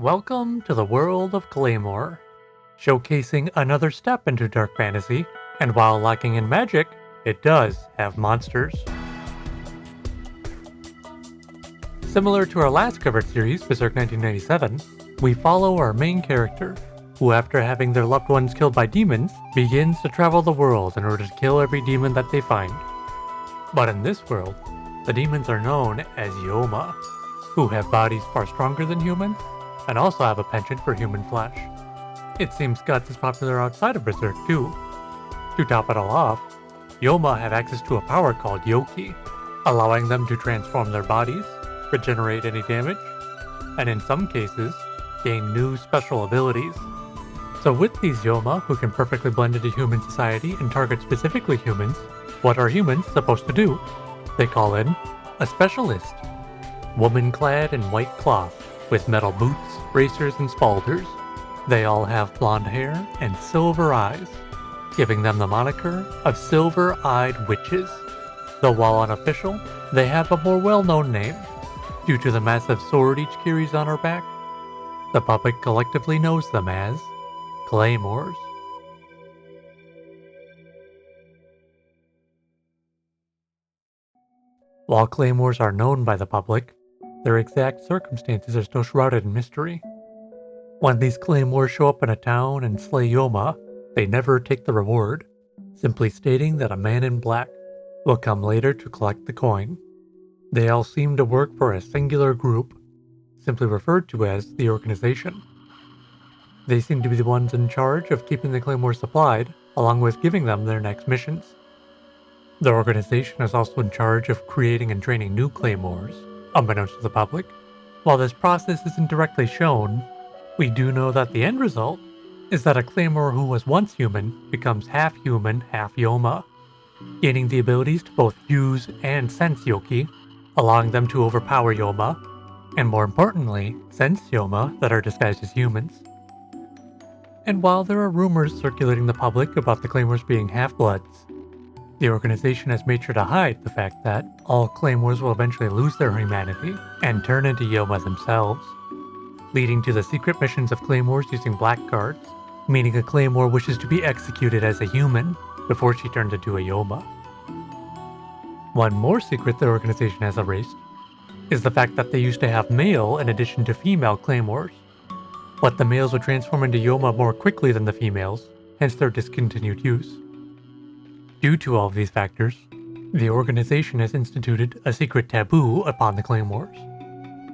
Welcome to the world of Claymore, showcasing another step into dark fantasy, and while lacking in magic, it does have monsters. Similar to our last covered series, Berserk 1997, we follow our main character, who after having their loved ones killed by demons, begins to travel the world in order to kill every demon that they find. But in this world, the demons are known as Youma, who have bodies far stronger than humans, and also have a penchant for human flesh. It seems Guts is popular outside of Berserk too. To top it all off, Youma have access to a power called Youshiki, allowing them to transform their bodies, regenerate any damage, and in some cases, gain new special abilities. So with these Youma, who can perfectly blend into human society and target specifically humans, what are humans supposed to do? They call in a specialist, woman clad in white cloth, with metal boots, bracers, and spalders. They all have blonde hair and silver eyes, giving them the moniker of Silver-Eyed Witches. Though while unofficial, they have a more well-known name. Due to the massive sword each carries on her back, the public collectively knows them as Claymores. While Claymores are known by the public, their exact circumstances are still shrouded in mystery. When these Claymores show up in a town and slay Youma, they never take the reward, simply stating that a man in black will come later to collect the coin. They all seem to work for a singular group, simply referred to as the organization. They seem to be the ones in charge of keeping the Claymores supplied, along with giving them their next missions. The organization is also in charge of creating and training new Claymores, unbeknownst to the public. While this process isn't directly shown, we do know that the end result is that a Claymore who was once human becomes half human, half Youma, gaining the abilities to both use and sense Youki, allowing them to overpower Youma, and more importantly, sense Youma that are disguised as humans. And while there are rumors circulating the public about the Claymores being half-bloods, the organization has made sure to hide the fact that all Claymores will eventually lose their humanity and turn into Youma themselves, leading to the secret missions of Claymores using black cards, meaning a Claymore wishes to be executed as a human before she turns into a Youma. One more secret the organization has erased is the fact that they used to have male in addition to female Claymores, but the males would transform into Youma more quickly than the females, hence their discontinued use. Due to all of these factors, the organization has instituted a secret taboo upon the Claymores.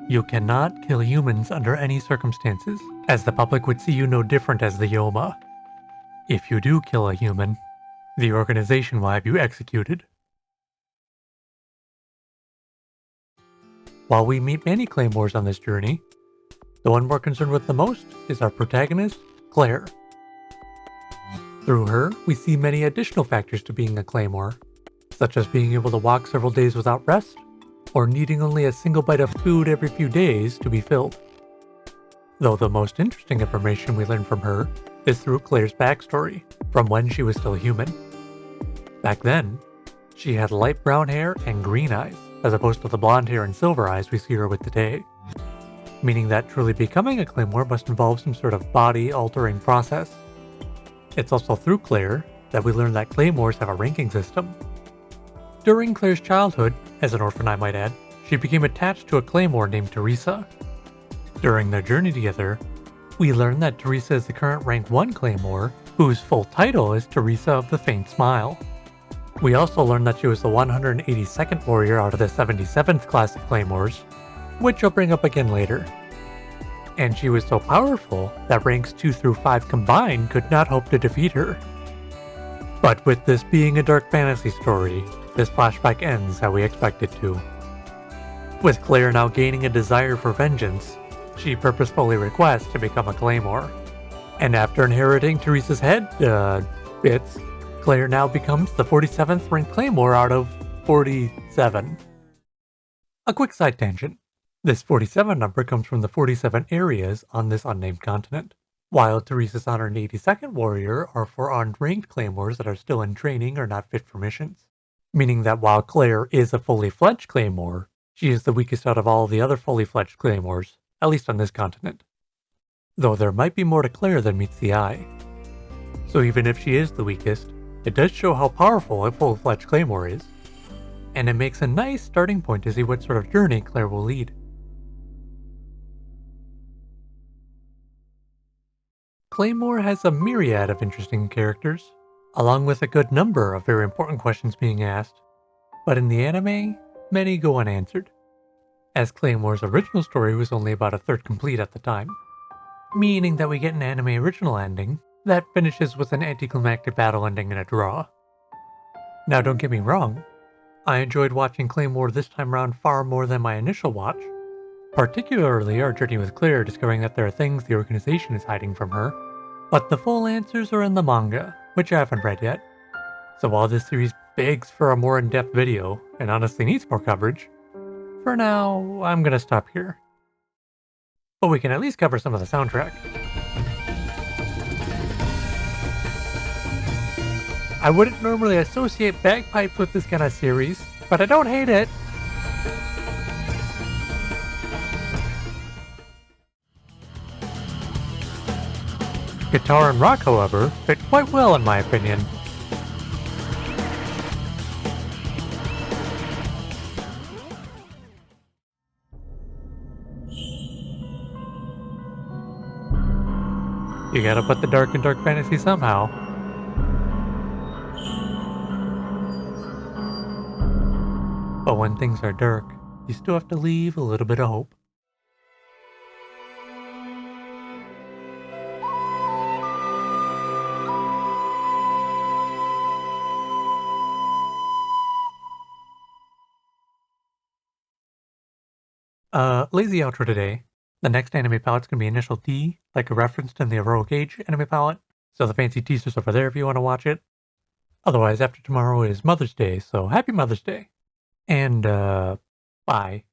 You cannot kill humans under any circumstances, as the public would see you no different as the Youma. If you do kill a human, the organization will have you executed. While we meet many Claymores on this journey, the one we're concerned with the most is our protagonist, Claire. Through her, we see many additional factors to being a Claymore, such as being able to walk several days without rest, or needing only a single bite of food every few days to be filled. Though the most interesting information we learn from her is through Claire's backstory, from when she was still human. Back then, she had light brown hair and green eyes, as opposed to the blonde hair and silver eyes we see her with today, meaning that truly becoming a Claymore must involve some sort of body-altering process. It's also through Claire that we learn that Claymores have a ranking system. During Claire's childhood, as an orphan I might add, she became attached to a Claymore named Teresa. During their journey together, we learn that Teresa is the current rank 1 Claymore, whose full title is Teresa of the Faint Smile. We also learn that she was the 182nd warrior out of the 77th class of Claymores, which I'll bring up again later. And she was so powerful that ranks 2 through 5 combined could not hope to defeat her. But with this being a dark fantasy story, this flashback ends how we expect it to. With Claire now gaining a desire for vengeance, she purposefully requests to become a Claymore. And after inheriting Teresa's head, bits, Claire now becomes the 47th ranked Claymore out of 47. A quick side tangent. This 47 number comes from the 47 areas on this unnamed continent, while Teresa's 182nd warrior are for unranked Claymores that are still in training or not fit for missions. Meaning that while Claire is a fully fledged Claymore, she is the weakest out of all the other fully fledged Claymores, at least on this continent. though there might be more to Claire than meets the eye. So even if she is the weakest, it does show how powerful a full-fledged Claymore is, and it makes a nice starting point to see what sort of journey Claire will lead. Claymore has a myriad of interesting characters, along with a good number of very important questions being asked, but in the anime, many go unanswered, as Claymore's original story was only about a third complete at the time, meaning that we get an anime original ending that finishes with an anticlimactic battle ending in a draw. Now don't get me wrong, I enjoyed watching Claymore this time around far more than my initial watch, particularly our journey with Claire discovering that there are things the organization is hiding from her, but the full answers are in the manga, which I haven't read yet. So while this series begs for a more in-depth video, and honestly needs more coverage, for now, I'm gonna stop here. But we can at least cover some of the soundtrack. I wouldn't normally associate bagpipes with this kind of series, but I don't hate it. Guitar and rock, however, fit quite well in my opinion. You gotta put the dark in dark fantasy somehow. But when things are dark, you still have to leave a little bit of hope. Lazy outro today. The next anime palette's gonna be Initial D, like a referenced in the Heroic Age anime palette, so the fancy teaser's over there if you want to watch it. Otherwise, after tomorrow is Mother's Day, so happy Mother's Day. And, bye.